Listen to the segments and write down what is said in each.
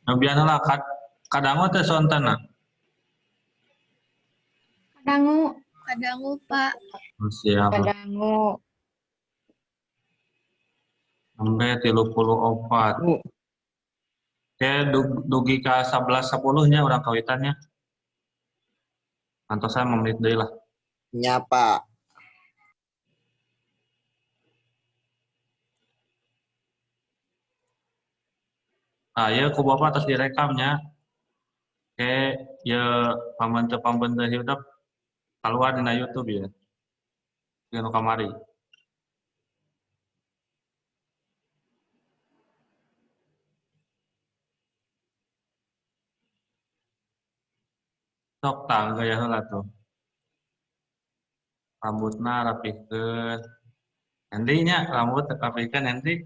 Nabiana lah kadangu teh sontana. Kadangu. Kadangu, Pak. Siap. Kadangu. Sampai 34. Oke, dugi ke 11.10-nya orang kawitannya. Kantor saya menit deui lah. Nyapa. Ah, ya ku Bapak atas direkamnya. Oke, ya pambantu hidup keluar di YouTube ya. Di kamari. Sok tangga ya heula tuh. Rambutna rapihkeun. Nanti nya rambut rapihkeun nanti.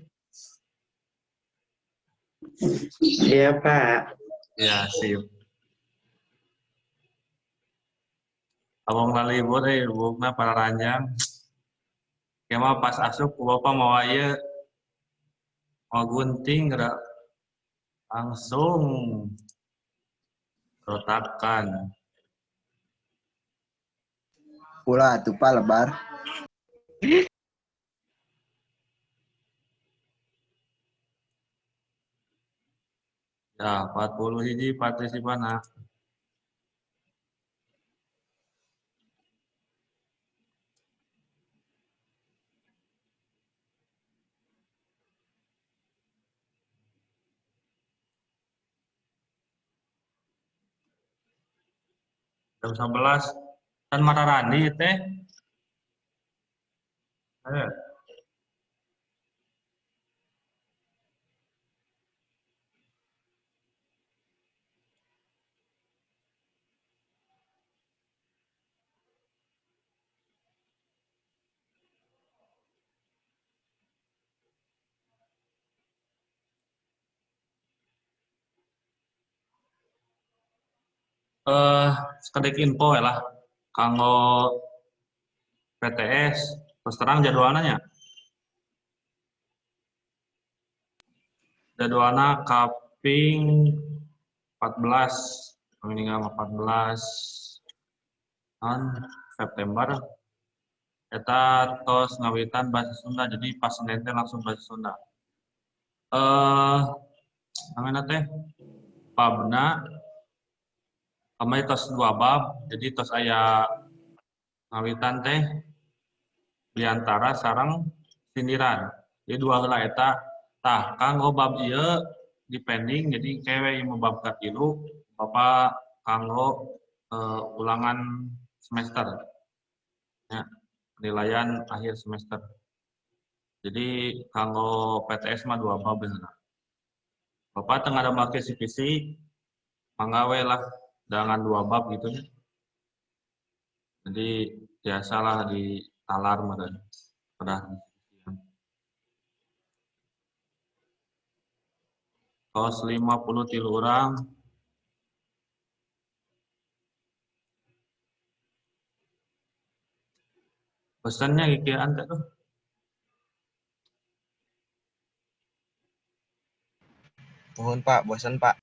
Iya, Pak. Ya, sip. Abang lalibur bukna para ranjang. Ya mah pas asup ku Bapak mau aya mau gunting gerak langsung rotakan. Ulah atuh Pak lebar. Ya, 40 hiji partisipanna. Jam 11 kan mata randi teh. Ayo. Sekedek info ya lah. Kanggo PTS terus terang jadwalnya nya. Jadwalnya kaping 14 meninggal 14 tahun September eta tos ngawitan bahasa Sunda jadi pas Senin teh langsung bahasa Sunda. Namanya teh babna kami tos 2 bab jadi tos aya ngawitan teh diantara sarang sindiran. Jadi 2 heula eta tah kanggo bab ieu dipending jadi kewe yang bab katilu Bapak kanggo ulangan semester. Ya, penilaian akhir semester. Jadi kanggo PTS mah 2 bab bener. Bapak tengah ada make CPC manggawe lah dengan 2 bab gitu ya. Jadi biasalah di talar meureun. Udah. Kos 53 orang. Pesannya kikieuan teh tuh. Tuhun Pak, bosan Pak.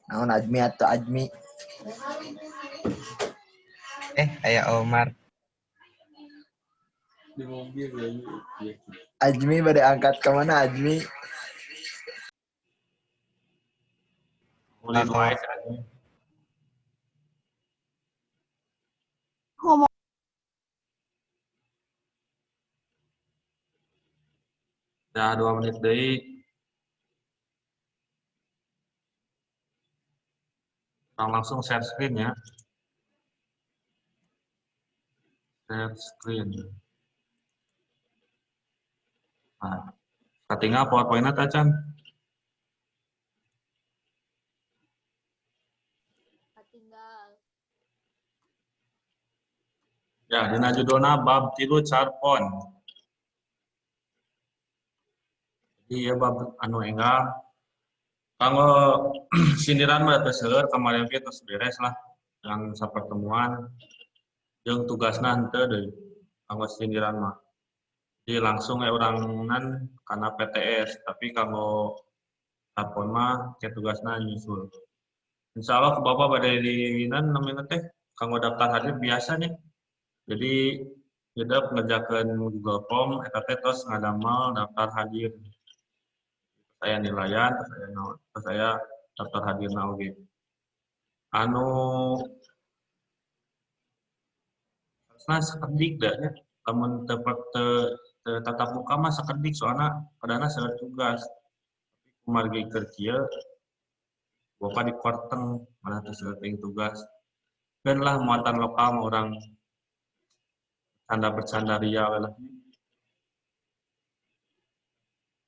Naon Ajmi atau Ajmi? Aya Omar. Di mobil ya. Ajmi pada angkat ke mana Ajmi? Mulai wae kan. Ngomong Dah 2 menit deui. Langsung share screen ya. Share screen. Nah, katinggal PowerPoint-na teh Can. tinggal. Ya, dina judulna bab 3 carpon. Iya bab anu enggal. Kanggo sindiran mah teu seueur kemarin ge tos beres lah yang sapertemuan jeung tugasna henteu deui kanggo sindiran mah. Jadi langsung urangan kana PTS, tapi kanggo Sarpon mah kayak tugasna nyusul. Insya Allah ke Bapak pada dinan namanya teh kanggo daftar hadir biasa nih. Jadi kita mengerjakan Google Form, eta teh tos ngadamel daftar hadir. Saya nilaian, terus saya daftar hadir na oge. Anu nah sekedik dah ya. Lamun tatap muka mah sekedik soalnya kadana seueur tugas. Kumargi kerja Bapak di korteng mana tuh seueur tugas. Dan lah muatan lokal orang bercanda ria lah.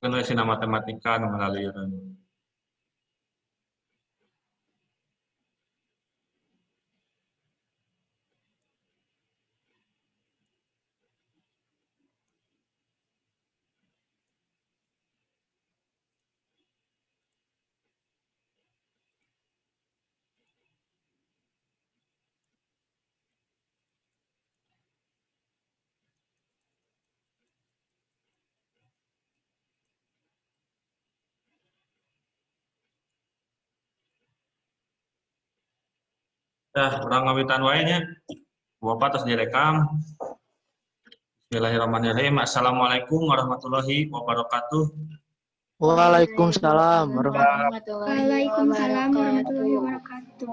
Kan sina matematika nu ngalalieureun. Dah, urang ngawitan wae nya. Bapak terus direkam. Bismillahirrahmanirrahim. Assalamualaikum warahmatullahi wabarakatuh. Waalaikumsalam Waalaikumsalam warahmatullahi wabarakatuh.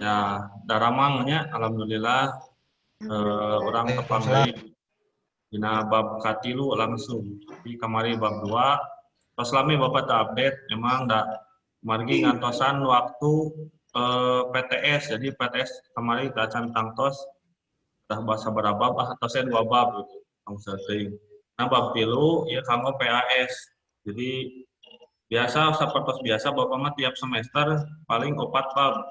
Ya, daramangnya alhamdulillah orang tepang deui dina bab katilu langsung. Di kamari bab 2. Pas lami Bapak tak update memang da margi ngantosan waktu PTS. Jadi PTS kemarin tak cantang tos dah bahasa berapa tosnya 2 bab gitu. Kamu setting. Nah bab 3 ya kamu PAS. Jadi biasa sapertos biasa Bapak mah tiap semester paling 4 bab.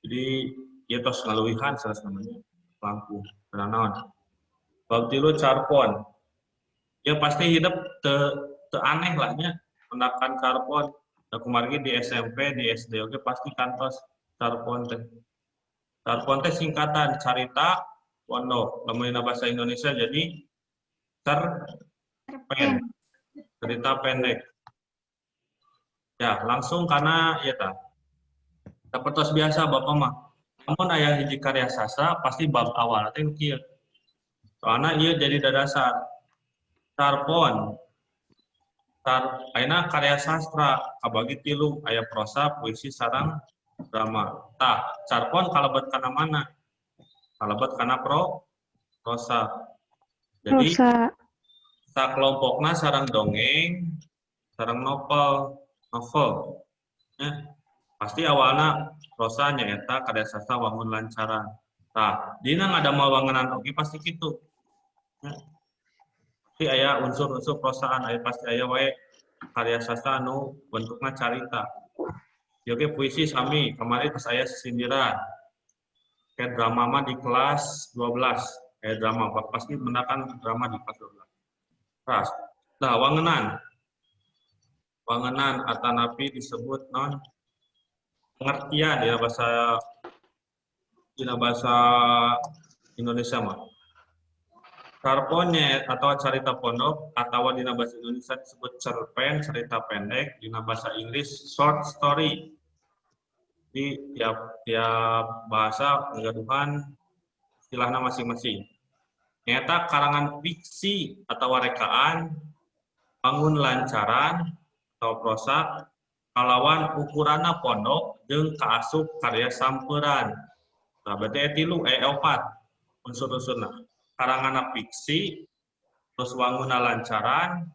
Jadi ya tos ngaluwihan salah namanya lampu naon. Bab 3 carpon. Ya pasti hidup te aneh lah nya menakan carpon. Da kumargi di SMP, di SD oke pasti kantos carpon teh. Carpon teh singkatan carita pondok. Lamun dina bahasa Indonesia jadi cerpen. Cerita pendek. Ya, langsung karena ya ta. Sapertos biasa Bapak mah. Namun aya hiji karya sastra pasti bab awal teh kieu. Soalna ieu jadi dadasar. Carpon. Ayeuna karya sastra kabagi 3 aya prosa, puisi, sareng drama. Tah, carpon kalebet kana mana? Kalebet kana prosa. Jadi sakelompokna sareng dongeng, sareng novel. Ya. Pasti awalna prosa nyaeta karya sastra wangun lancaran. Tah, dina ngadamel wangunan oge pasti kitu. Ya. Pasti aya unsur-unsur prosaan, pasti aya wae karya sastra anu bentukna carita. Oke puisi sami, kemarin pas saya sindiran. Kayak drama mah di kelas 12. Kayak drama, pasti menakan drama di kelas 12. Ras. Nah, wangenan. Wangenan atanapi disebut non pengertian dina bahasa Indonesia mah. Carponnya atau cerita pondok atau dina bahasa Indonesia disebut cerpen, cerita pendek, dina bahasa Inggris short story. Di tiap bahasa ngagaduhan istilahnya masing-masing. Nyata karangan fiksi atau rekaan, bangun lancaran atau prosa, kalawan ukuranna pondok jeung kaasup karya samperan. Nah, berarti 4 unsur-unsurna. Karangan fiksi, terus wangunna lancaran,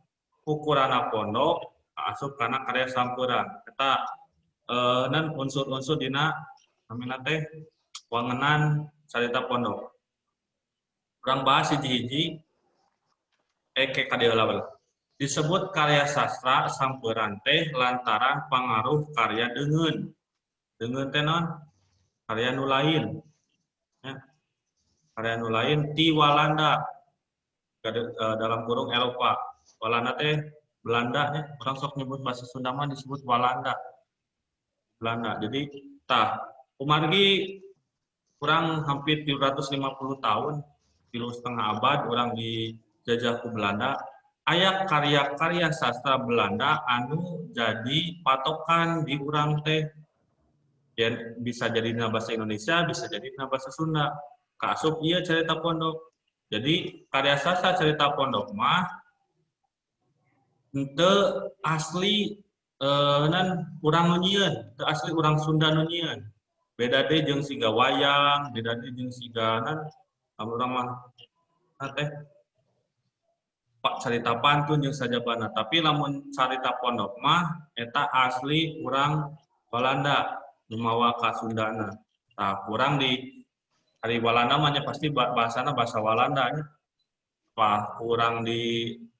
ukuranna pondok, asup kana karya samperan. Eta dan unsur-unsur dina namina teh wangenan carita pondok. Urang bahas hiji-hiji ke kadieu disebut karya sastra samperan teh lantaran pangaruh karya deungeun. Deungeun teh naon? Karya nu lain. Ya. Karya nu lain ti Walanda dalam kurung Eropa. Walanda teh Belanda ya, orang sok nyebut bahasa Sunda mah disebut Walanda. Belanda. Jadi tah kumargi kurang hampir 750 tahun, 3,5 abad orang dijajah ku Belanda. aya karya-karya sastra Belanda anu jadi patokan di urang teh. Dan bisa jadi dina bahasa Indonesia, bisa jadi dina bahasa Sunda. Kaasup ieu carita pondok. Jadi karya sastra carita pondok mah henteu asli nan urang nu nyieun, teu asli urang Sunda nu nyieun. Beda deui jeung siga wayang, beda deui jeung siga nan urang mah teh Pak carita pantun jeung sajabana. Tapi lamun carita pondok mah eta asli urang Walanda nu mawa ka Sundana. Tah urang di ari Walanda mah nya pasti bahasana bahasa Walanda nya. Pah urang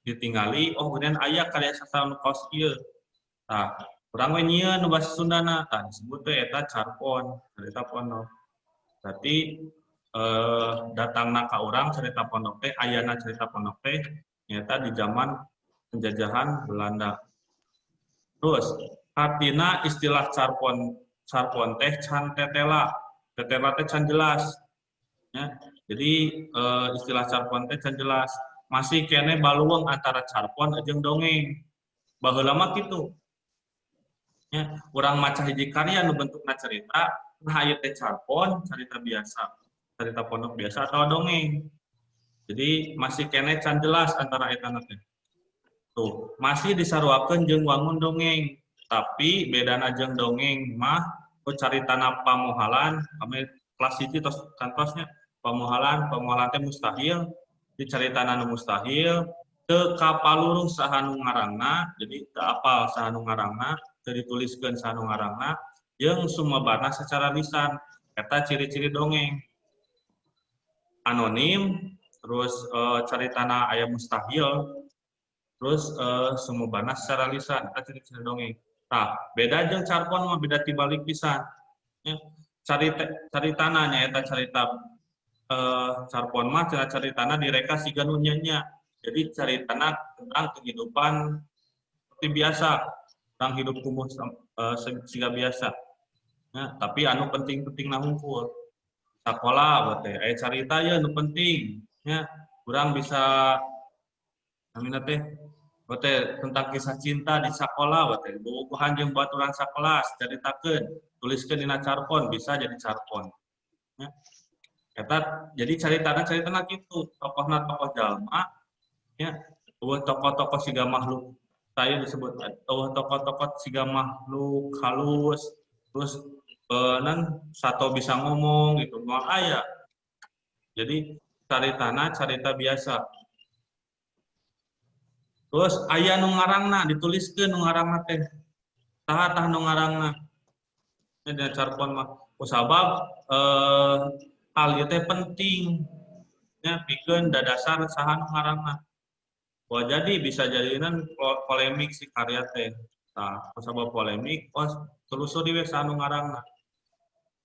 ditinggali oh kemudian aya karya sastra nu kaos ieu. Tah urang we nyieun nu bahasa Sundana tah disebut teh eta carpon, carita pondok. Berarti datangna ka urang carita pondok teh ayana carita pondok teh nyata di zaman penjajahan Belanda. Terus artina istilah carpon teh can tetela teh can jelas. Ya. Jadi istilah carpon teh can jelas. Masih kene baluang antara carpon jeung dongeng. Baheula mah kitu. Ya, urang maca hiji karya nu bentukna cerita, nah ieu teh carpon, carita biasa, carita pondok biasa atau dongeng. Jadi masih kene can jelas antara eta teh. Tuh, masih disaruakeun jeung wangun dongeng. Tapi bedana jeung dongeng mah ku caritana pamohalan, ame kelas 1 tos kantosnya pamohalan teh mustahil, dicaritana nu mustahil, teu kapalurung saha nu ngaranna, jadi teu apal saha nu ngaranna, teu dituliskeun saha nu ngaranna, jeung sumebana secara lisan. Eta ciri-ciri dongeng. Anonim, terus caritana aya mustahil, terus sumebana secara lisan, eta ciri-ciri dongeng. Tah, beda jeung carpon mah beda tibalik pisan. Ya, caritana nyaeta carita carpon mah caritana direka siga nu nya. Jadi caritana tentang kehidupan seperti biasa, tentang hidup kumuh siga biasa. Ya, tapi anu penting-pentingna hungkul. Sakola teh aya carita ya nu penting nya urang bisa namina teh tentang kisah cinta di sekolah teh bobogohan jeung baturan sakelas caritakeun tuliskeun dina carpon bisa jadi carpon nya eta jadi caritana kitu tokohna tokoh jalma nya tokoh-tokoh siga makhluk saya disebut tokoh-tokoh siga makhluk halus terus nan sato bisa ngomong gitu moal aya. Jadi caritana carita biasa. Terus aya nu ngarangna dituliskeun nu ngarangna teh. Saha tah nu ngarangna? Dina carpon mah kusabab hal ieu teh penting nya pikeun dadasar saha nu ngarangna. Wah jadi bisa jadinan polemik si karya teh. Tah kusabab polemik telusuri we saha nu ngarangna.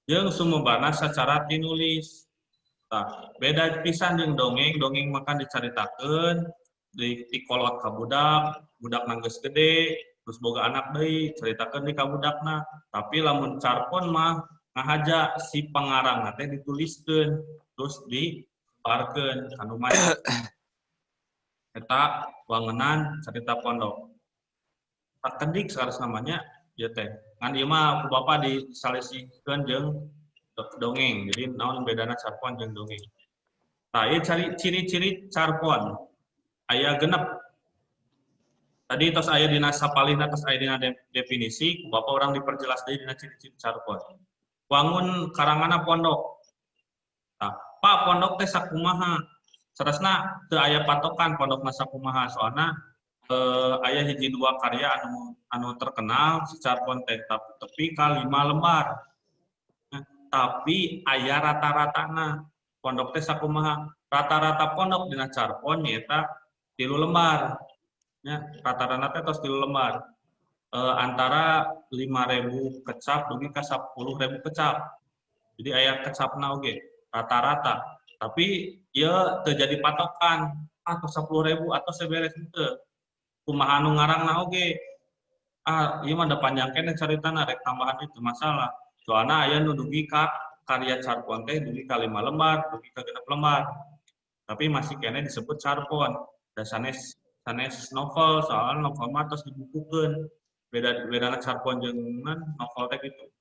Jeung sumebana secara tinulis. Nah, beda pisan jeung dongeng makan dicaritakeun di kolot ka budak nanggeus gede, terus boga anak deui, caritakeun di ka budakna. Tapi lamun carpon mah ngahaja si pangarangna teh dituliskeun, terus disebarkeun ka nu maya. Eta wangunan carita pondok. Tak kedik saras namanya ya teh. Ngan ieu mah ku Bapak disalesikeun jeung dongeng. Jadi naon bedana carpon jeung dongeng. Tah ieu ciri-ciri carpon. Aya genep. Tadi tos aya dina sapalihna tos aya dina definisi, ku Bapak urang diperjelas deui dina ciri-ciri carpon. Wangun karanganna pondok. Tah, Pak pondok teh sakumaha? Saresna teu aya patokan pondokna sakumaha soalna aya hiji dua karya anu terkenal si carpon teh tapi ka 5 lembar. Tapi aya rata-ratana pondok teh sakumaha? Rata-rata pondok dina carpon nyaeta 3 lembar. Ya, rata-rata teh tos 3 lembar. Antara 5.000 kecap dugi ka 10.000 kecap. Jadi aya kecapna oge rata-rata. Tapi ieu teu jadi patokan atau 10.000 atau seberes henteu. Kumaha anu ngarangna oge. Ieu mah da panjang keneh caritana rek tambahan itu masalah. Soalna aya nu dugi ka karya carpon teh dugi ka 5 lembar, dugi ka 6 lembar. Tapi masih kene disebut carpon. Da sanes sanes novel, soal novel mah tos dibukukeun. Beda carpon jeung novel teh gitu.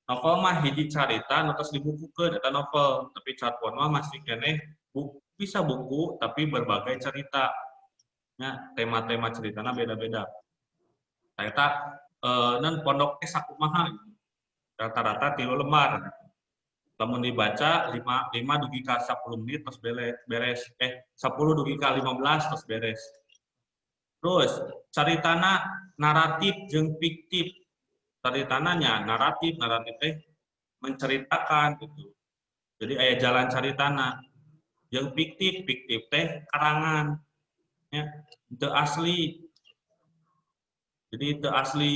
Novel mah hiji carita nu tos dibukukeun eta novel, tapi carpon mah masih keneh bisa buku tapi berbagai cerita. Nya tema-tema ceritana beda-beda. Eta nan pondok teh sakumaha gitu. Rata-rata 3 lembar. Lamun dibaca 5 dugi ka 10 menit terus beres. 10 dugi ka 15 terus beres. Terus caritana naratif jeung fiktif. Caritananya naratif teh menceritakan gitu. Jadi aya jalan caritana. Jeung fiktif teh karangan. Ya, itu asli. Jadi itu asli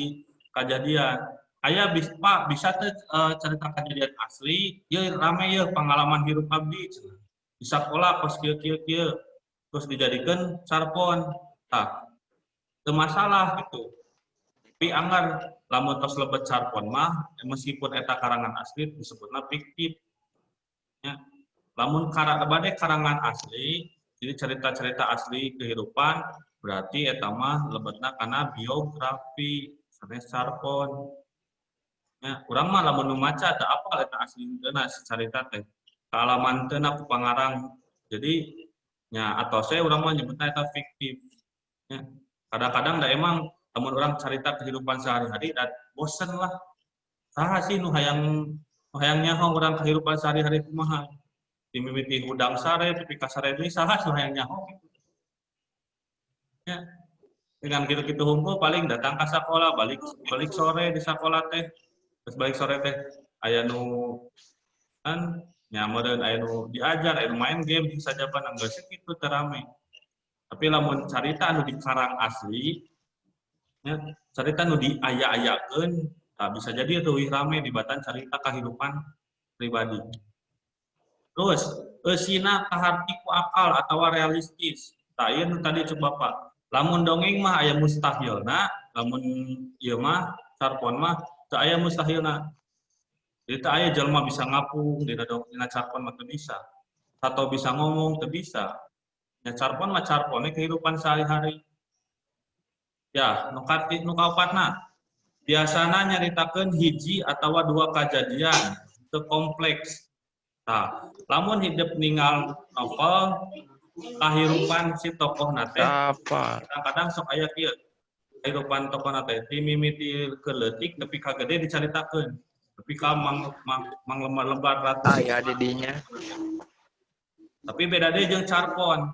kejadian. Aya Pak bisa teh cerita kejadian asli, ye rame ye pengalaman hirup abdi. Di sekolah pas kieu terus dijadikan carpon. Tah, teu masalah gitu. Tapi anggar lamun tos lebet carpon mah meskipun eta karangan asli disebutna fiktif. Ya. Lamun bade karangan asli, jadi cerita-cerita asli kehidupan berarti eta mah lebetna kana biografi sanes carpon. Ya, urang mah lamun nu maca teu apal eta aslineuna carita teh. Kaalaman teu na ku pangarang. Jadi nya atos urang mah nyebutna eta fiktif. Ya. Kadang-kadang da emang lamun urang carita kehidupan sehari-hari dan bosen lah. Saha sih nu hayang nyaho urang kehidupan sehari-hari kumaha? Dimimiti hudang sare, tapi ka sare deui saha nu hayang nyaho gitu. Ya. Dengan gitu-gitu hungkul paling datang ke sekolah, balik sore di sekolah teh. Terus balik sore teh aya nu kan nyameureun aya nu diajar, aya nu main game bisa jaban geus kitu teu rame. Tapi lamun carita anu dikarang asli ya, carita nu diaya-ayakeun bisa jadi leuwih rame dibatan carita kehidupan pribadi. Terus eusina kaharti ku akal atawa realistis. Tah ieu nu tadi coba Pak. Lamun dongeng mah aya mustahilna, lamun ieu mah carpon mah teu aya mustahilna. Jadi teu aya jalma bisa ngapung dina carpon mah teu bisa. Atau bisa ngomong teu bisa. Ya carpon mah carpone kehidupan sehari-hari. Ya, nu kaopatna biasana nyaritakeun hiji atawa 2 kejadian teu kompleks. Nah, lamun hidup ninggal novel kehidupan si tokoh nate kadang-kadang sok aya kieu kehidupan tokoh nate timimiti keleutik tapi kagede dicaritakeun tapi ka mang lembar-lembar ratus aya didinya. tapi beda deui jeung carpon.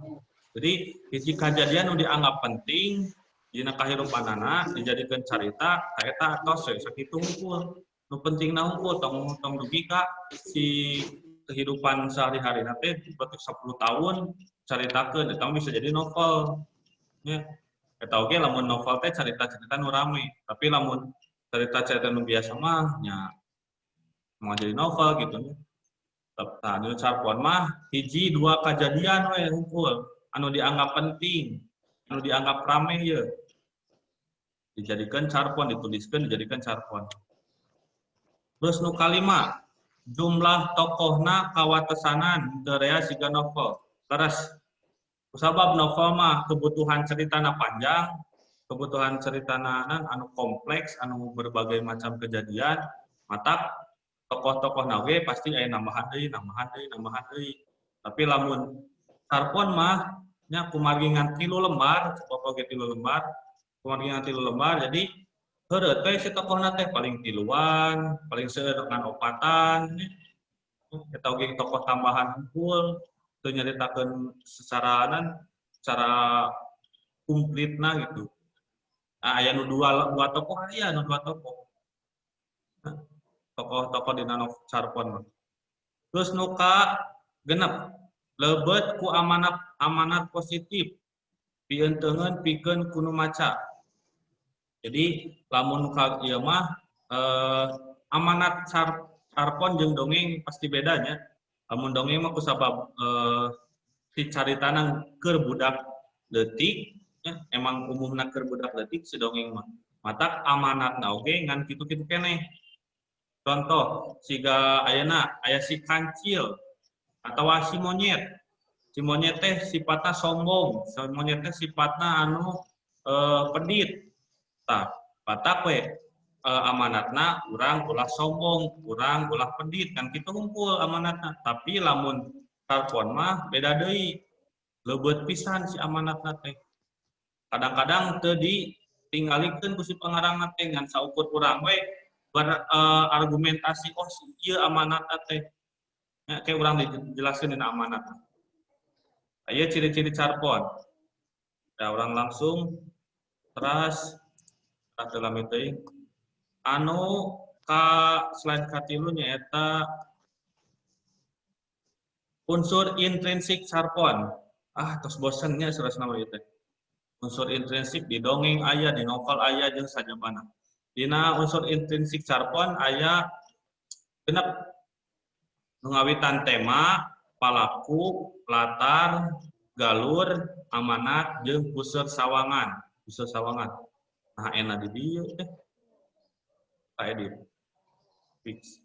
Jadi hiji kejadian nu dianggap penting dina kahirupanana dijadikeun carita ka eta tos sakitu hungkul. Nu pentingna hungkul tong dugi ka si kehidupan sehari-hari nanti berarti 10 tahun caritakeun eta bisa jadi novel. Ya. Eta oge lamun novel teh carita-carita nu rame, tapi lamun carita-carita nu biasa mah nya mau jadi novel gitu. Tah nu carpon mah hiji 2 kejadian we hungkul anu dianggap penting, anu dianggap rame ye. Dijadikan carpon, dituliskeun dijadikan carpon. Terus nu kalima, jumlah tokohna kawatesanan teu rea siga novel. Terus kusabab novel mah kebutuhan ceritana panjang, kebutuhan ceritana anu kompleks, anu berbagai macam kejadian, mata tokoh-tokohna ge pasti aya nambahan deui. Tapi lamun carpon mah nya kumargingan 3 lembar, pokok ge 3 lembar, kumargingan 3 lembar, jadi heureut teh si tokohna teh paling tiluan, paling seueur dengan opatan. Eta oge tokoh tambahan hungkul teu nyaritakeun secara kumplitna gitu. Nah, aya nu dua tokoh aya nu 2 tokoh. Tokoh-tokoh dina carpon. Terus nu ka 6 lebet ku amanat positif pienteungeun pikeun kuno maca. Jadi lamun ka ieu mah amanat carpon jeung dongeng pasti bedanya. Lamun dongeng mah kusabab si caritana keur budak leutik ya, emang umumna keur budak leutik si dongeng mah. Matak amanatna oge ngan kitu-kitu keneh. Contoh siga ayeuna aya si kancil atawa si monyet. Si monyet teh sifatna sombong, si monyet teh sifatna anu pedit. Tah, batak we amanatna urang ulah sombong, urang ulah pedit kan kitu ngumpul amanatna. Tapi lamun Sarpon mah beda deui. Leubeut pisan si amanatna teh. Kadang-kadang teu ditinggalikeun ku si pangarangna teh ngan saukur urang we argumentasi oh si ieu amanatna teh. Nya kayak urang dijelaskeun dina amanatna. Aya ciri-ciri Sarpon. Da urang langsung teras dalam itu anu ka slide katilu nyaeta unsur intrinsik Sarpon. Tos bosennya seras nama itu. Unsur intrinsik di dongeng aya, di novel aya jeung sajabana. Dina unsur intrinsik Sarpon aya genep nu ngawitan tema, palaku, latar, galur, amanat jeung puseur sawangan. Puseur sawangan. Nah, enak di dieu teh. Edit. Fix.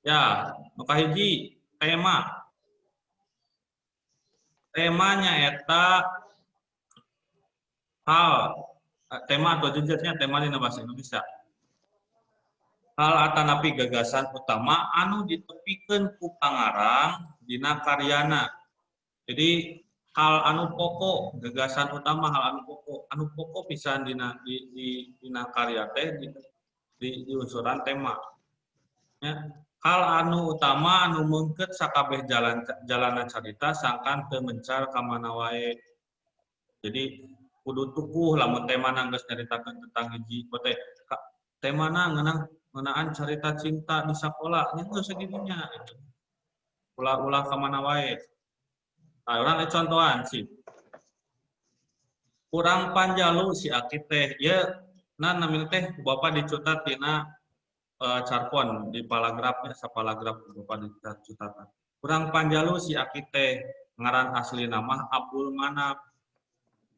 Ya, nu kahiji tema. Temanya eta hal tema atau jejetnya tema dina bahasa Indonesia. Hal atanapi gagasan utama anu ditepikeun ku pangarang dina karyana. Jadi hal anu pokok, gagasan utama hal anu pokok pisan dina karya teh di unsuran tema. Ya. Hal anu utama anu meungkeut sakabeh jalanan carita sangkan teu mencar ka mana wae. Jadi kudu tukuh lamun temana geus nyaritakeun tentang hiji teh temana ngeunaan carita cinta di sakola nya geus sakidinya gitu. Ulah-ulah ka mana wae. Nah, urang contohan sih. Kurang panjalu si Aki teh ye namina teh Bapak dicutat dina Sarpon di paragrafnya saparagraf Bapak dicutatan. Kurang panjalu si Aki teh ngaran asli nama Abdul Manap.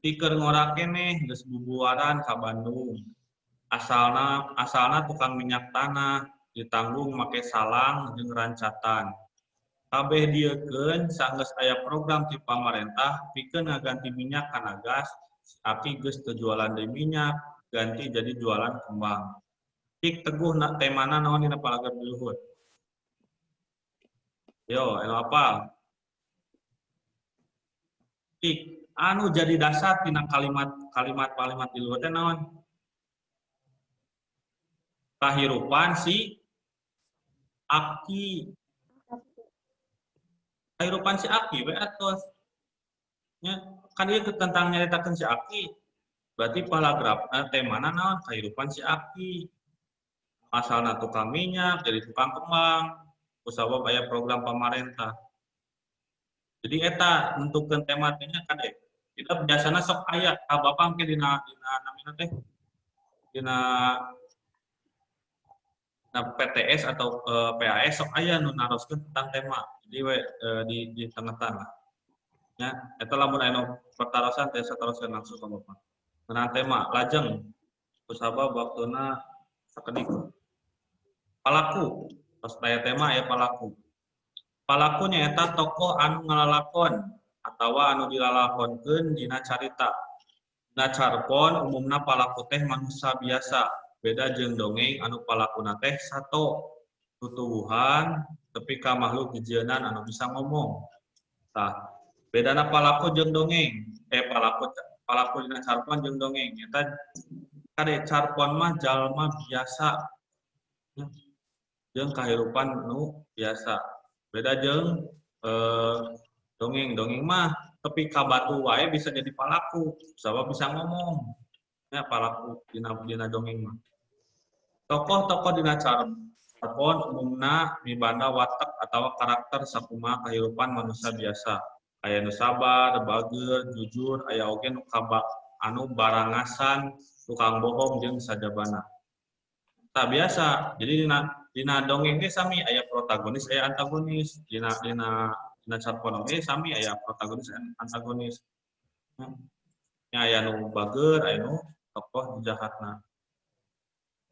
Pikeun ngora keneh geus bubuaran ka Bandung. Asalna tukang minyak tanah, ditanggung make salang jeung rancatan. Kabeh diekeun sanggeus aya program ti pamarentah pikeun ngaganti minyak kana gas, Aki geus teu jualan deui minyak, ganti jadi jualan kembang. Cik teguh temana naon dina paragraf di luhur. Yo, anu apa? Cik, anu jadi dasar tina kalimat di luhur teh naon? Kahirupan si Aki. Kahirupan si Aki we atos. Nya kan ieu tentang nyaritakeun si Aki. Berarti paragraf temana naon? Kahirupan si Aki. Asalna tukang minyak jadi tukang kembang. Kusabab aya program pamarentah. Jadi eta nentukeun tema teh nya kade. Kita biasana sok aya ka Bapak mungkin dina namina teh dina PTS atau PAS sok aya nu naroskeun tentang tema. Jadi di tengah-tengah. Ya, eta lamun aya pertarosan teh sateruskeun langsung ka Bapak. Ngeunaan tema lajeng kusabab waktuna sakedik. Palaku, tos aya tema aya palaku. Palaku nyaeta tokoh anu ngalalakon atawa anu dilalakonkeun dina carita. Na Sarpon umumna palaku teh manusia biasa. Beda jeung dongeng anu palakuna teh sato tutuwuhan tepi ka makhluk hijienan anu bisa ngomong. Tah, bedana palaku jeung dongeng. Palaku dina Sarpon jeung dongeng. Eta kade Sarpon mah jalma biasa. Jeung kahirupan nu biasa. Beda jeung dongeng mah tepi ka batu wae bisa jadi palaku, sabab bisa ngomong. Ya palaku dina dongeng mah. Tokoh-tokoh dina Sarpon umumna mibanda watak atawa karakter sakumaha kahirupan manusia biasa. Aya nu sabar, bager, jujur, aya oge nu anu barangasan, tukang bohong jeung sajabana. Tak biasa. Jadi dina dongeng ge sami aya protagonis, aya antagonis. Dina Sarpon ge sami aya protagonis, antagonis. Nya aya nu bager, aya nu tokoh jahatna.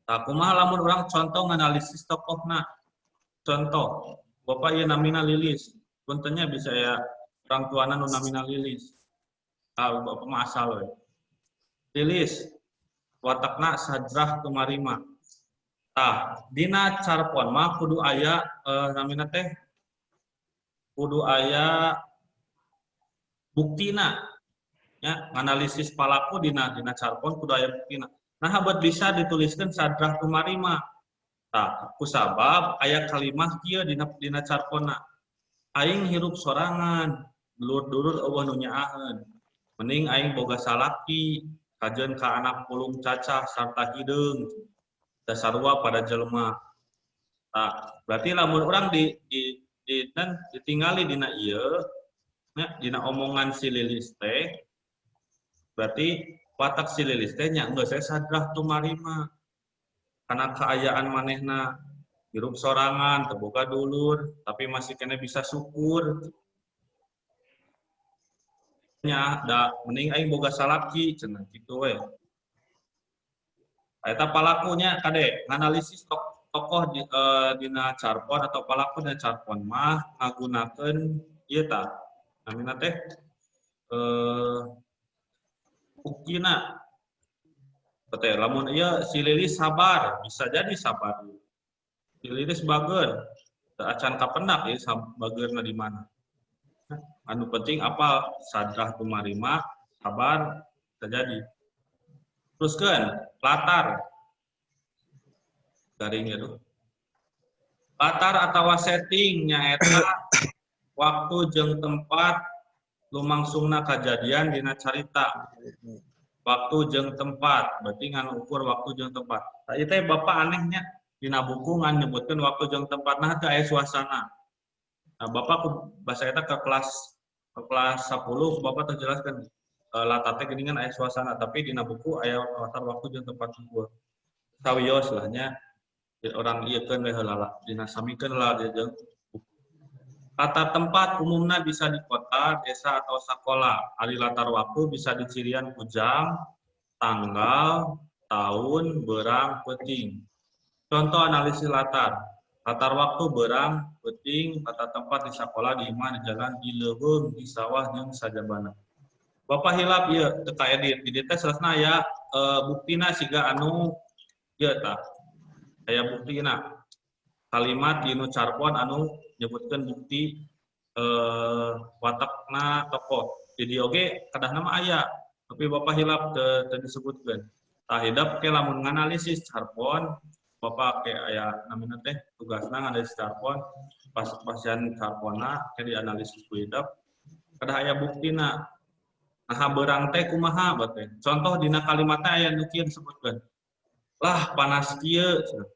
Tah kumaha lamun urang contoh nganalisis tokohna. Contoh, Bapak ieu namina Lilis. Puntennya bisa ya orang tuana nu namina Lilis. Bapak mah asal we. Lilis, watakna sadrah tumarima. Tah, dina carpon mah kudu aya namina teh kudu aya buktina. Ya, analisis palaku dina carpon kudu aya buktina. Nah, buat bisa dituliskan sadrah tumarima. Tah, kusabab aya kalimat kieu dina carponna. Aing hirup sorangan, dulur-dulur eueuh nu nyaaheun. Mending aing boga salaki, kajeun ka anak pulung cacah sarta hideung. Dasarua pada jelema. Tah, berarti lamun urang ditinggali dina ieu, nya dina omongan si Lilis teh, berarti watak si Lilis teh nya geus sadrah tumarima. Karena keayaan manehna hirup sorangan, teu boga dulur, tapi masih kena bisa syukur. Nya da mending aing boga salaki cenah kitu we. Eta palakunya kade nganalisis tokoh dina carpon atau palaku dina carpon mah ngagunakeun ieu tah namina teh buktina. Teh lamun ieu si Lilis sabar, bisa jadi sabar. Si Lilis bager, teu acan kapendak ieu bageurna di mana. Anu penting apa sadrah tumarima, sabar terjadi. Teruskeun latar. Garing ya tuh. Latar atau setting nyaeta waktu jeung tempat lumangsungna kajadian dina carita. Waktu jeung tempat, berarti ngan ukur waktu jeung tempat. Nah, itu Bapak anehnya dina buku ngan nyebutkeun waktu jeung tempat nah teu aya suasana. Nah, Bapak bahasa eta ke kelas 10 Bapak terjelaskan latar teh geuningan aya suasana, tapi dina buku aya latar waktu jeung tempat ukur. Sawios lah nya orang ieu keun we heula dina samikeun lah jeung latar tempat umumnya bisa di kota, desa, atau sekolah. Ari latar waktu bisa dicirian ku jam, tanggal, tahun, berang, penting. Contoh analisis latar. Latar waktu berang, penting, latar tempat di sekolah, di imah, di jalan, di leuweung, di sawah, jeung sajabana. Bapak hilap ieu teu ka edit. Di dieu teh selesna aya buktina siga anu ieu tah. Aya buktina. Kalimat dinu carpon anu nyebutkeun bukti watakna tokoh. Jadi oge kadahna mah aya, tapi Bapak hilap teu disebutkeun. Tah hidap ke lamun nganalisis carpon, Bapak ke aya namina teh tugasna nganalisis carpon, pas pasian carponna ke dianalisis ku hidap, kadah aya buktina. Nah, beurang teh kumaha bae. Contoh dina kalimatna aya nu kieu disebutkeun. Lah panas kieu cenah.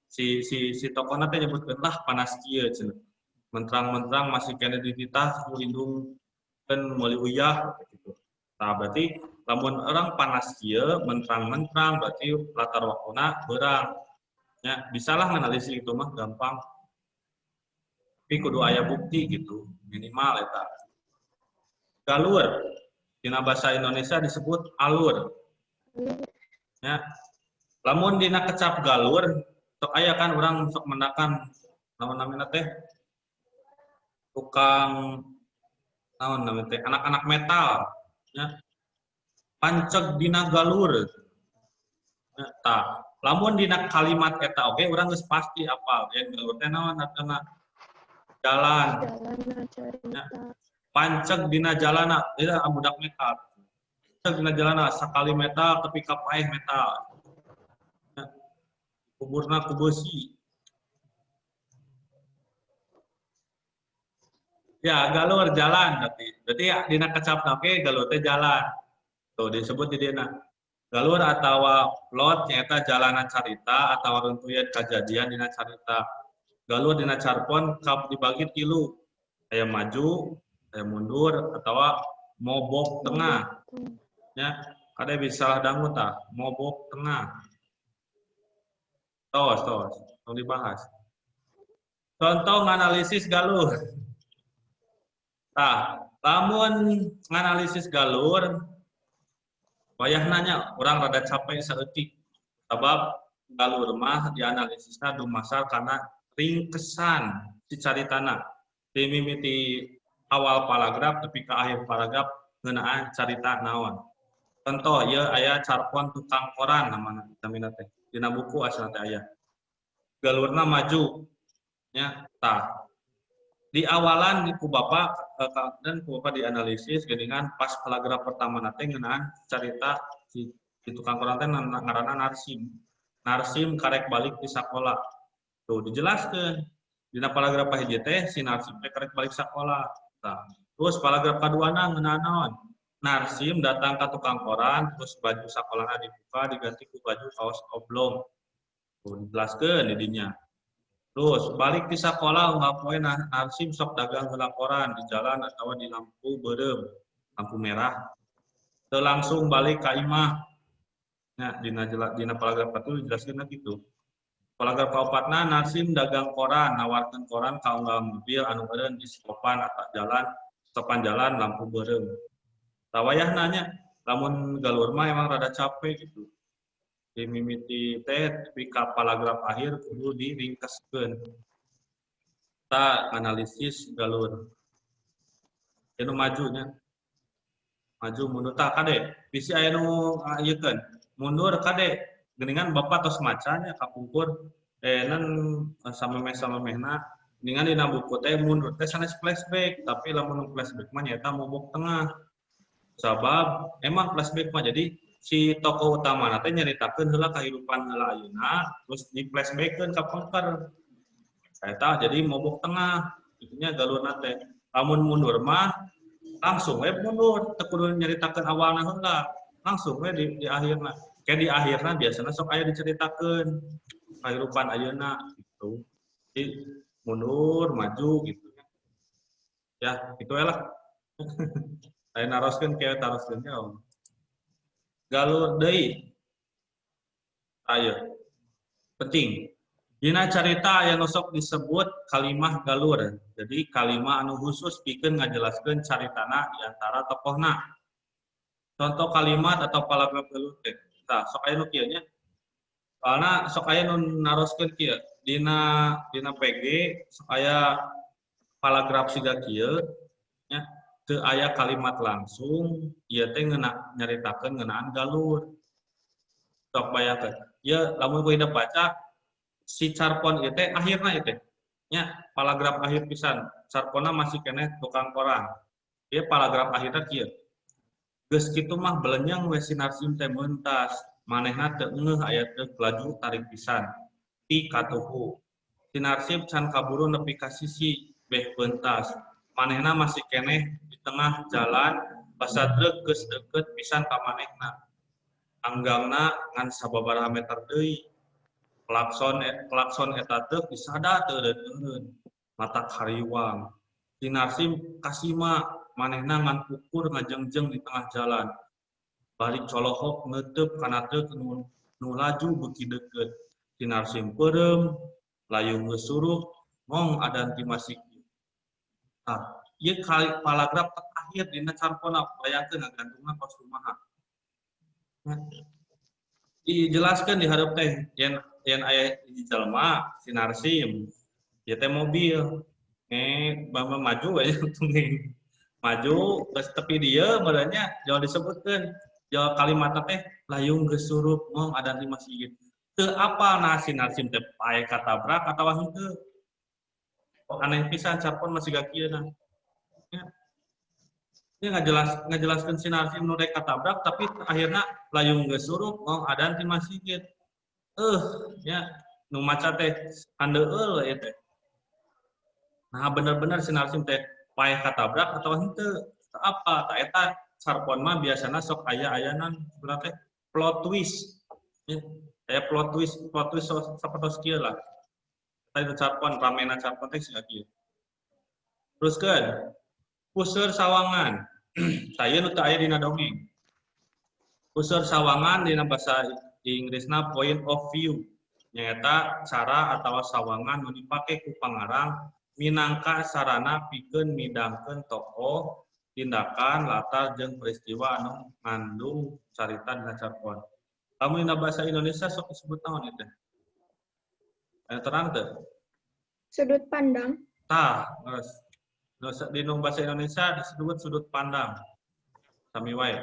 Si tokohna teh nyebutkeun lah panas kieu cenah. Menterang-menterang masih kena dititah lindungkeun meuli uyah gitu. Nah, berarti lamun orang panas kieu menterang-menterang berarti latar waktuna beurang. Ya, bisalah nganalisis itu mah gampang. Tapi kudu aya bukti gitu, minimal eta. Galur. Dina bahasa Indonesia disebut alur. Ya. Lamun dina kecap galur, sok aya kan orang sok mendakan naon namina teh tukang naon namina teh anak-anak metal ya. Panceg dina galur. Ya, tah. Lamun dina kalimat eta oge urang geus pasti apal ya galur teh naon artana jalan. Ya. Panceg dina jalana, itu budak metal. Panceg dina jalana sakali metal tapi kapaeh metal. Ya. Kuburna ku beusi. Ya, galur jalan berarti. Berarti ya, dina kecapna oke galur teh jalan. Tuh disebut di dina. Galur atawa plot nyata jalanan carita atau runtuyan kejadian dina carita. Galur dina carpon kap dibagi tilu. Aya maju, aya mundur atawa mobok tengah. Ya, kada bisa dangu tah, mobok tengah. Tos, tong dibahas. Contoh nganalisis galur. Tah, lamun nganalisis galur, wayah nanya, orang rada capek saeutik. Sabab galur mah dianalisisna dumasar karena ringkesan si caritana. Di mimiti awal paragraf tapi ke akhir paragraf ngeunaan carita naon. Contoh ieu aya carpon tukang koran namana vitamina teh. Dina buku asal teh aya. Galurna maju nya tah. Di awalan ku Bapak dan ku Bapak dianalisis geuningan pas paragraf pertama teh ngeunaan carita si tukang koran teh ngaranna Narsim. Narsim karek balik di sakola. Tuh dijelaskeun. Dina paragraf hiji teh si Narsim teh karek balik sakola. Nah, terus paragraf kaduana ngeunaan naon? Narsim datang ke tukang koran, terus baju sakolana dibuka diganti ku baju kaos oblong. Tuh dijelaskeun di dinya. Terus balik di sekolah nggak poe Narsim sok dagang heula koran di jalan atau di lampu beureum, lampu merah. Teu langsung balik ka imah. Nah, dina paragraf 1 dijelaskeun gitu. Paragraf kaopatna Narsim dagang koran, nawarkeun koran ka unggal mobil anu eureun di stopan jalan lampu beureum. Tawayah nanya, lamun galur mah emang rada capek gitu. Dimimiti teh tapi ka paragraf akhir kudu diringkeskeun. Ta analisis galur. Anu majunya. Maju mundur ta kade. Bisi aya nu ieukeun. Mundur kade. Geuningan Bapak tos macanya kapungkur nan samemeh-samemehna geuningan dina buku teh mundur teh sanes flashback, tapi lamun flashback mah nyaeta mubuk tengah. Sabab emang flashback mah jadi si tokoh utama teh nyaritakeun heula kehidupan heula ayeuna terus di flashback-keun ka pengker. Eta jadi mobok tengah. Itunya galurna teh. Lamun mundur mah langsung we mundur, teu kudu nyaritakeun awalna heula. Langsung we di akhirna. Kayak di akhirna biasana sok aya diceritakeun kehidupan ayeuna gitu. Jadi mundur, maju gitu. Ya, itu lah. Aya naroskeun kayak taroskeun ya. Galur deui. Ayo. Penting. Dina carita aya nu sok disebut kalimah galur. Jadi kalimah anu khusus pikeun ngajelaskeun caritana di antara tokohna. Contoh kalimat atau paragraf galur teh. Tah, sok aya nu kieu nya. Soalna sok aya nu naroskeun kieu. Dina PG sok aya paragraf siga kieu nya. Teu aya kalimat langsung, ieu teh nyaritakeun ngeunaan galur. Sok bayangkeun. Ieu lamun ku hidup baca si carpon ieu teh akhirna ieu teh. Nya paragraf akhir pisan. Carponna masih keneh tukang koran. Ieu paragraf akhirna kieu. Geus kitu mah belenyang we si Narsim teh meuntas. Manehna teu ngeuh aya teu laju tarik pisan. Ti katuhu. Si Narsim can kaburu nepi ka sisi beh beuntas. Manehna masih keneh di tengah jalan basa truk geus deukeut pisan ka manehna. Anggangna ngan sababaraha meter deui. Klakson eta teu disada teu eureun. Mata kariwang. Si Narsim kasima manehna ngan ukur ngajengjeng di tengah jalan. Balik colohok neuteub kana truk nu laju beuki deukeut. Si Narsim peureum, layung geus suruh, mong adan ti masih. Nah, ieu paragraf terakhir dina carpona bayangkeun gantungna kos kumaha. Dijelaskeun di hareup teh yen aya hiji jalma si Narsim ieu teh mobil bamba maju we tunging maju geus tepi dieu badannya jauh disebutkeun jauh kalimatna teh layung geus surup mong adan di masjid teu apa nah si Narsim teh pae katabrak atawa henteu aneh pisan carpon masih gak kieu nah dia ngajelaskeun si Narsim nu rek katabrak tapi akhirna layung geus surup mong adan di masjid ya nu maca teh handeueul ieu teh. Nah bener-bener si Narsim teh paeh katabrak atawa henteu. Teu apa? Ta eta carpon mah biasana sok aya-ayanan sebenarnya teh plot twist. Ya, aya plot twist sapertos kieu lah. Tadi carpon ramena carpon teh sia kieu. Teruskeun puseur sawangan. Tah ieu nu teu aya dina dongeng. Puseur sawangan dina basa Inggrisna point of view. Nyaeta cara atau sawangan nu dipake ku pangarang minangka sarana pikeun midangkeun tokoh, tindakan, latar jeung peristiwa anu ngandung carita dina carpon. Lamun dina basa Indonesia sok disebut naon ieu teh? Aya terang teu? Sudut pandang. Tah, geus. Di bahasa Indonesia disebut sudut pandang. Sami wae.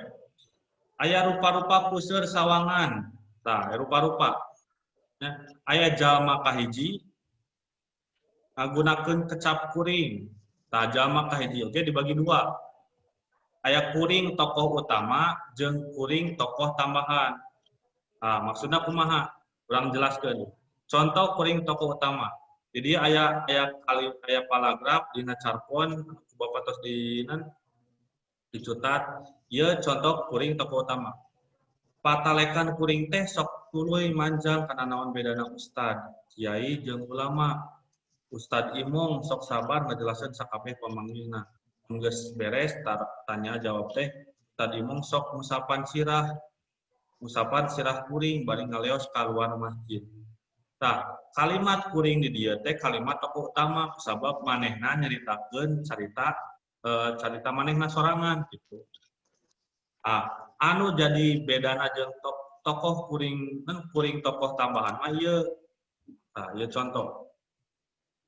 Aya rupa-rupa puseur sawangan. Tah, rupa-rupa. Ya, aya jalma kahiji ngagunakeun kecap kuring. Tah, jalma kahiji oke dibagi dua. Aya kuring tokoh utama jeung kuring tokoh tambahan. Nah, maksudnya kumaha? Urang jelaskeun. Contoh kuring tokoh utama. Jadi aya paragraf dina carpon Bapak tos dicutat, ieu contoh kuring tokoh utama. Patalekan kuring teh sok tuluy manjang kana naon bedana ustad, kiai jeung ulama. Ustad Imong sok sabar ngajelaseun sakabeh pamanggihna. Mun geus beres tanya jawab teh Ustad Imong sok musapan sirah kuring bari ngaleos ka luar masjid. Tah, kalimat kuring di dieu teh kalimat tokoh utama sabab manehna nyaritakeun carita manehna sorangan gitu. Anu jadi bedana jeung tokoh kuring tokoh tambahan mah ieu. Tah, ieu contoh.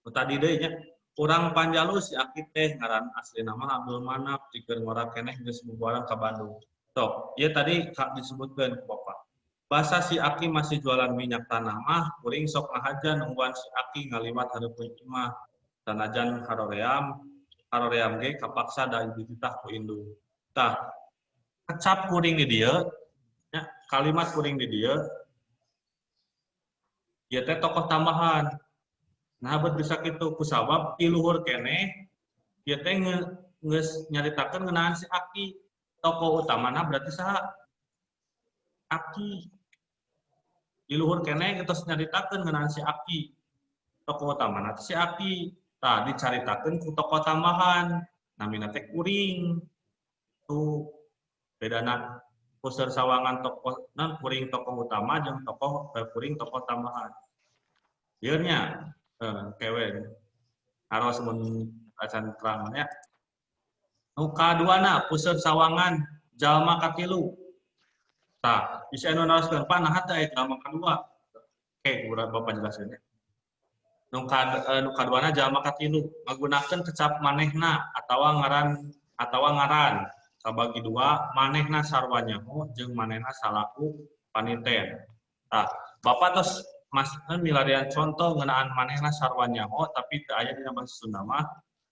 Tadi deui nya urang Panjalu si Aki teh ngaran aslina mah Abdul Manap pikeun ngora keneh geus bubaran ka Bandung. Sok, ieu tadi disebutkeun ku Bapak. Basa si Aki masih jualan minyak tanah mah kuring sok ngahaja nungguan si Aki ngaliwat hareupeun imah. Sanajan haroream ge kapaksa da dititah ku indung. Tah, kecap kuring di dieu nya kalimat kuring di dieu ieu teh tokoh tambahan. Nah, bisa kitu kusabab di luhur keneh ieu teh geus nyaritakeun ngeunaan si Aki. Tokoh utamana berarti saha? Aki. Di luhur keneh geus nyaritakeun ngeunaan si Aki. Tokoh utamana si Aki. Tah, dicaritakeun ku tokoh tambahan. Namina teh kuring. Tuh bedana puseur sawangan tokoh kuring tokoh utama jeung kuring tokoh tambahan. Ieu nya kewe haros mun acan terang nya. Nu kaduana puseur sawangan jalma katilu. Tah, bisa anu naroskeun Pak naha teh jalma kadua. Oke, urang Bapak jelaskeun ya. Nu kaduana jalma katilu ngagunakeun kecap manehna atawa ngaran. Kabagi dua manehna sarwa nyaho jeung manehna salaku paniten. Tah, Bapak tos milarian contoh ngeunaan manehna sarwa nyaho tapi teu aya dina bahasa Sunda mah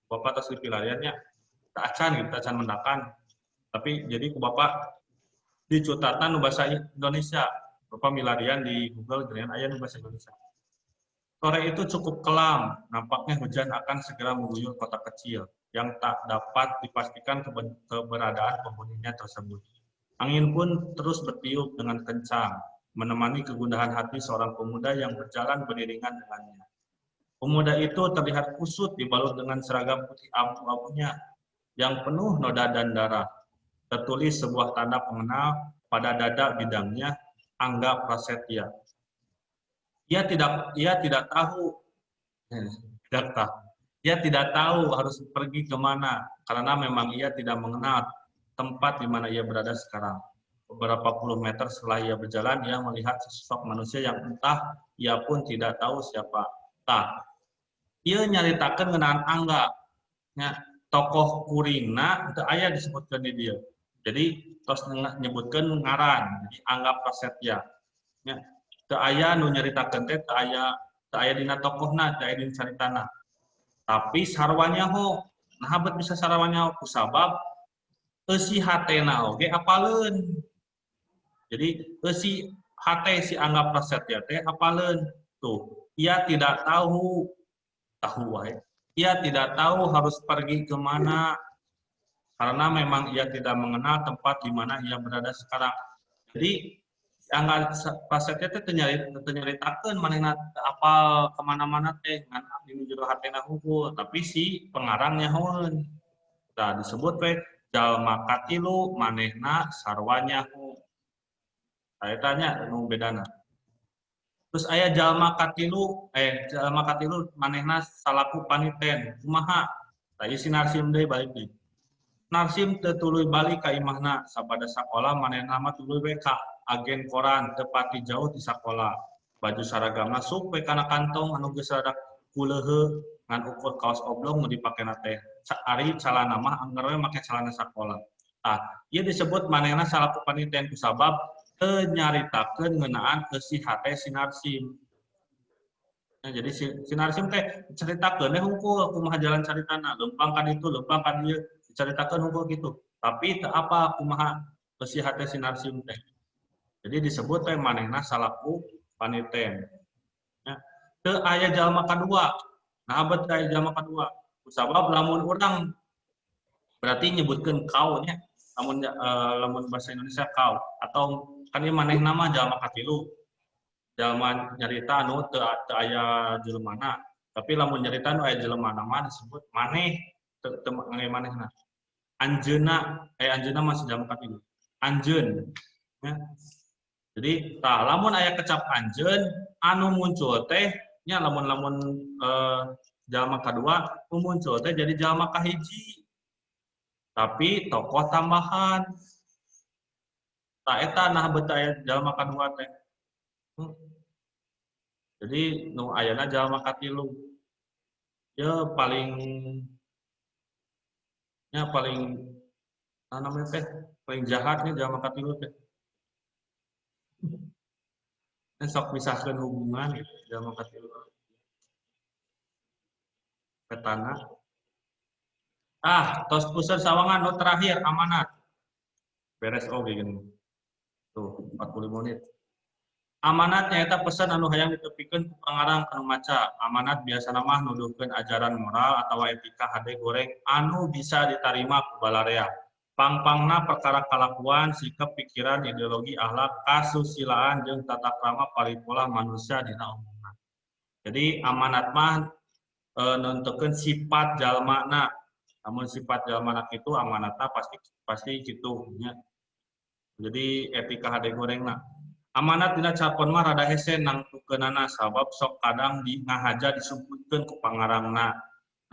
Bapak tos dipilariannya teu acan mendakan. Tapi jadi ku Bapak dicutatan nu bahasa Indonesia. Bapak milarian di Google geus aya nu bahasa Indonesia. Sore itu cukup kelam, nampaknya hujan akan segera mengguyur kota kecil yang tak dapat dipastikan keberadaan penghuninya tersebut. Angin pun terus bertiup dengan kencang, menemani kegundahan hati seorang pemuda yang berjalan beriringan dengannya. Pemuda itu terlihat kusut dibalut dengan seragam putih abu-abunya yang penuh noda dan darah. Tertulis sebuah tanda pengenal pada dada bidangnya, Angga Prasetya. Ia tidak tahu harus pergi kemana karena memang ia tidak mengenal tempat di mana ia berada sekarang. Beberapa puluh meter setelah ia berjalan, ia melihat sesosok manusia yang entah ia pun tidak tahu siapa. Ia nyaritakeun ngeunaan Angga, nya tokoh kuringna teu aya disebutkeun di dieu. Jadi tos nyebutkeun ngaran, jadi Angga Prasetya. Nya teu aya nu nyaritakeun teh teu aya dina tokohna, teu aya dina caritana. Tapi sarwa nyaho, nah bet bisa sarwa nyaho kusabab eusi hatena oge apaleun. Jadi eusi hate si Angga Prasetya teh apaleun. Tuh, ia tidak tahu wae. Ia tidak tahu harus pergi kemana karena memang ia tidak mengenal tempat di mana ia berada sekarang. Jadi Angga Prasetya teh teu nyaritakeun manehna apal kemana-mana teh ngan abdi nu jero hatena hungkul, tapi si pengarang nyahoeun. Tah disebut we jalma katilu manehna sarwa nyaho. Eta nya nu bedana. Terus aya jalma katilu manehna salaku paniten. Kumaha? Tah ieu si Narsim deui balik deui. Narsim teu tuluy balik ka imahna sabada sakola manehna mah tuluy we ka agen koran tepati jauh di sakola. Baju saragam masuk we kana kantong anu geus rada kuleuheu ngan ukur kaos oblong nu dipakena teh. ari calana mah anggar we make calana sakola. Tah, ieu disebut manehna salaku panitian kusabab teu nyaritakeun ngeunaan eusi hate sinarsim. Nah, jadi sinarsim teh ceritakeun we hungkul kumaha jalan caritana, leumpang kan itu, leumpang kan ieu, dicaritakeun hungkul gitu. Tapi teu apa kumaha eusi hate sinarsim teh. Jadi disebut teh manehna salaku panitian. Ya. Teu aya jalma kadua. Nah, abet aya jalma kadua. Kusabab lamun urang berarti nyebutkeun kau nya. Lamun bahasa Indonesia kau atau kan ieu manehna mah jalma katilu. Jalma nyarita anu teu aya jelemana. Tapi lamun nyarita anu aya jelemana mah disebut maneh teu ngangge manehna. Anjeunna, anjeunna masih jalma katilu. Anjeun. Ya. Jadi tah lamun aya kecap anjeun anu muncul teh nya lamun jalma kadua muncul teh jadi jalma kahiji. Tapi tokoh tambahan. Tak eta nah beuta aya jalma kadua teh. Jadi nu ayana jalma katilu. Ya paling namanya teh paling jahatnya jalma katilu teh. Sok misahkeun hubungan gitu jalma katilu. Petana. Tos puseur sawangan nu terakhir amanat. Beres oge gini. Tuh, 45 menit. Amanat nyaeta pesan anu hayang ditepikeun ku pangarang anu maca. Amanat biasana mah nuduhkeun ajaran moral atawa etika hade goreng anu bisa ditarima ku balarea. Pangpangna perkara kalakuan, sikap, pikiran, ideologi, akhlak, kasusilaan jeung tata krama paripola manusia dina umumna. Jadi amanat mah nentukeun sifat jalmana. Namun sifat jalmana kitu amanatna pasti kitu nya. Jadi etika hade gorengna. Amanat dina capon mah rada hese nangtukeunana sabab sok kadang ngahaja disebutkeun ku pangarangna.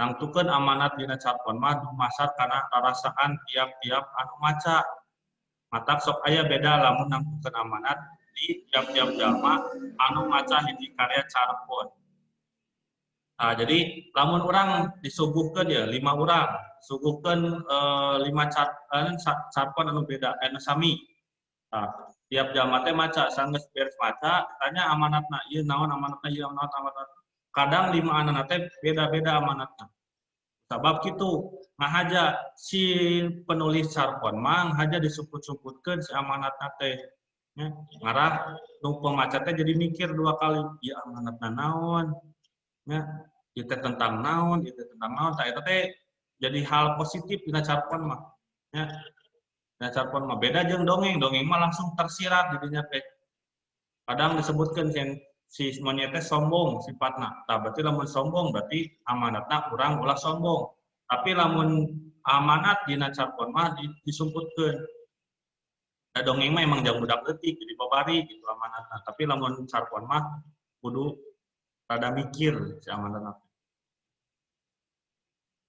Nangtukeun amanat dina capon mah dumasar kana rarasaan tiap-tiap anu maca. Matak sok aya beda lamun nangtukeun amanat di tiap-tiap jalma anu maca hiji karya carpon. Nah, jadi lamun urang disuguhkeun ya 5 urang, suguhkeun 5 carpon anu beda anu sami. Nah, tiap jalma teh maca sanggeus beres maca tanya amanatna ieu naon amanatna ieu naon amanatna. Kadang 5 anana teh beda-beda amanatna. Sabab kitu ngahaja si penulis carpon mah ngahaja disebut-sebutkeun si amanatna teh. Ya, ngarah nu pemaca teh jadi mikir 2 kali, ieu amanatna naon? Ya, ieu teh tentang naon, ieu teh tentang naon, tah eta teh jadi hal positif dina carpon mah. Ya. Nah, carpon mah beda jeung dongeng mah langsung tersirat di dinya teh. Kadang disebutkeun si monyet teh sombong sifatna. Tah berarti lamun sombong berarti amanatna urang ulah sombong. Tapi lamun amanat dina carpon mah disumputkeun. Nah, dongeng mah emang jang budak leutik jadi babari gitu amanatna. Tapi lamun carpon mah kudu rada mikir si amanatna.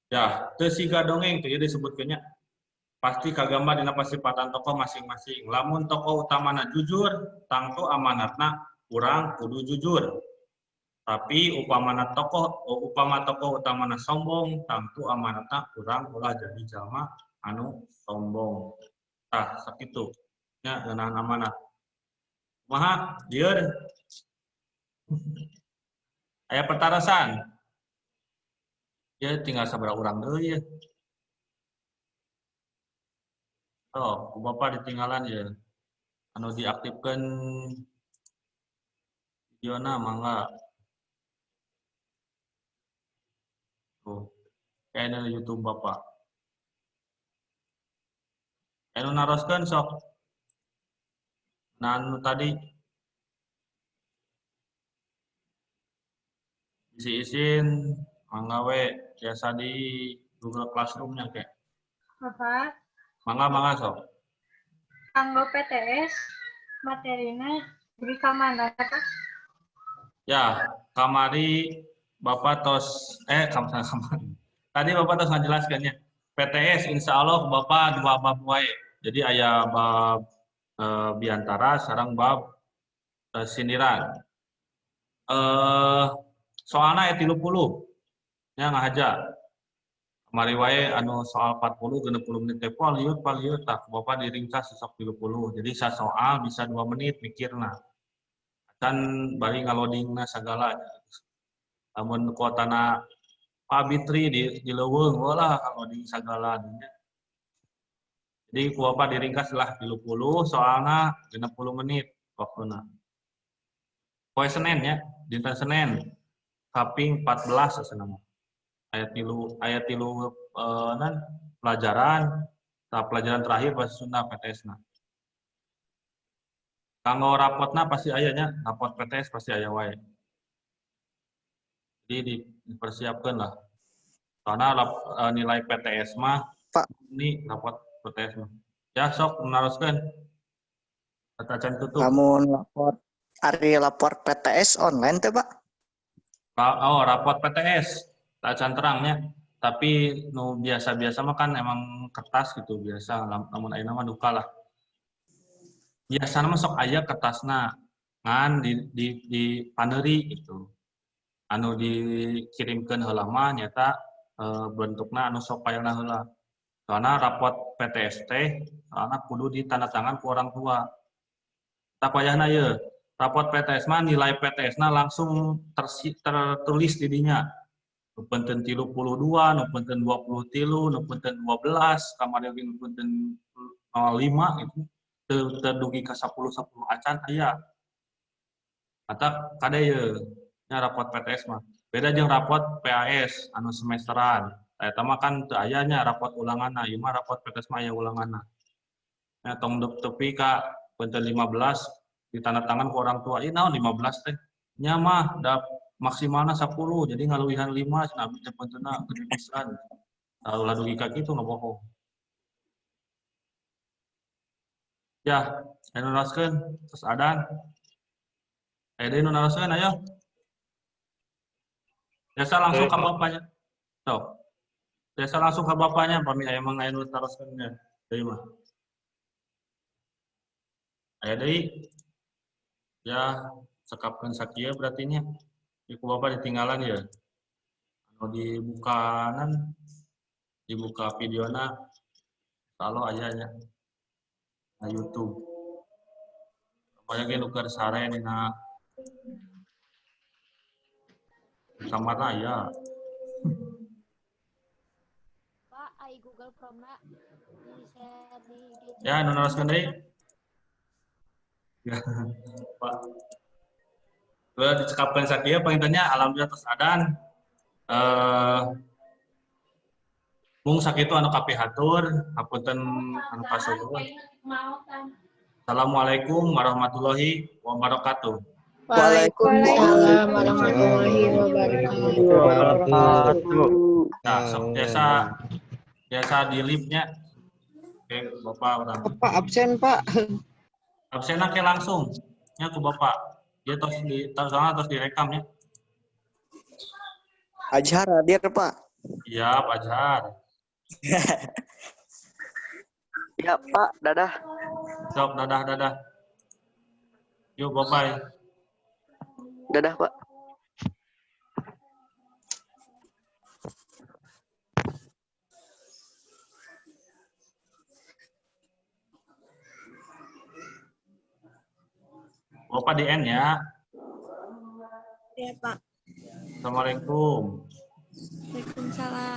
Ya, teu siga dongeng teh disebutkeunnya. Pasti kagambar dina pasipatan tokoh masing-masing. Lamun tokoh utamana jujur, tangtu amanatna urang kudu jujur. Tapi upama tokoh utamana sombong, tangtu amanatna urang ulah jadi jalma anu sombong. Tah sakitu nya ngeunaan amanat. Kumaha dieu? Aya pertarasan. Ya tinggal sabaraha urang deui ya. Oh, Bapak ditinggalan ya. Anu diaktifkan videona mangga. Tuh. Channel YouTube Bapak. Anu naroskeun sok. Nah, anu tadi isi-isin mangga we biasa di Google Classroom-nya kayak. Bapak, Mangga sok. kanggo PTS materina jadi ka mana Kak? Ya, kamari Bapak tos kamari. Tadi Bapak tos ngajelaskannya. PTS insya Allah Bapak 2 bab wae. Jadi aya bab biantara sareng bab sindiran. Soalna aya 30 nya ngahaja. Mari wae anu soal 40 60 menit teh liut tak Bapak diringkas sok 30. Jadi soal bisa 2 menit mikirna. Kan bari ngalodingna sagala. Lamun kuotana Pak Bitri di leuweung lah kalau di sagala dinya. Jadi ku Bapak diringkas lah 30 soalna 60 menit waktuna. Poe Senin ya, dinten Senin. Kaping 14 asalna. Ayat tilu pelajaran tahap pelajaran terakhir bahasa Sunda PTS-na. Kanggo rapotna pasti ayahnya, rapot PTS pasti aya wae. Jadi dipersiapkan lah. Karena nilai PTS mah Pak. Ini rapot PTS mah. Ya sok menaruskan. Kata can tutup. Kamu lapor PTS online teh Pak? Oh, rapot PTS. Tak can terangnya. Tapi nu biasa-biasa mah kan emang kertas gitu biasa. Namun ayeuna mah duka lah. Biasana mah sok aya kertasna ngan di paneri gitu. Anu dikirimkeun heula mah nyata bentukna anu sok payahna heula. Soalna rapot PTS teh soalna kudu ditandatangan ku orang tua. Tak payahna ye. Rapot PTS mah nilai PTS-na langsung tertulis di dinya. Nu penting 32, nu penting 23, nu penting 12, kamari nu penting 05 itu terdugi ka 10 acan aya. Eta kade ye nya rapot PTS mah. Beda jeung rapot PAS anu semesteran. Eta mah kan teu aya nya rapot ulanganna, ieu mah rapot PTS mah aya ulanganna. Nya tong tepi ka penting 15 ditandatangan ku orang tua. Ih naon 15 teh? Nya mah da maksimalna 10, jadi ngaluwihan 5 cenah abdi teh penteuna gede pisan. Ulah dugi ka kitu ngabohong. Ya, anu naraskeun terus adan. Ede nu naraskeun ayo. Biasa langsung ke bapaknya. Sok. Biasa langsung ke bapaknya pami aya mah anu naraskeunnya. Deui mah. Aya deui. Ya, sekapkeun sakieu berarti nya. Iku Bapak ditinggalan ya. Anu dibuka videona salo aya nya. Na YouTube. Supaya ge nu keur sare dina kamarna aya. Pak, ai Google Chrome-na di-share di gadget. Ya, anu naraskeun deui. Ya, Pak. Udah dicekapkan sakieu pangintennya alhamdulillah tos adan. Mung sakitu anu kapihatur, hapunten anu pasuhun. Assalamualaikum warahmatullahi wabarakatuh. Waalaikumsalam warahmatullahi wabarakatuh. Nah, sok biasa di live-nya. Oke, Bapak orang. Pak absen Pak. Absenna ke langsung. Nya ku Bapak. Dia soalnya terus direkam ya. Ajhar hadir Pak. Iya, Pak Jar. Ya Pak, dadah. Sok dadah. Yuk, bye-bye. Dadah Pak. Bapak di N ya. Ya, Pak. Assalamualaikum. Waalaikumsalam.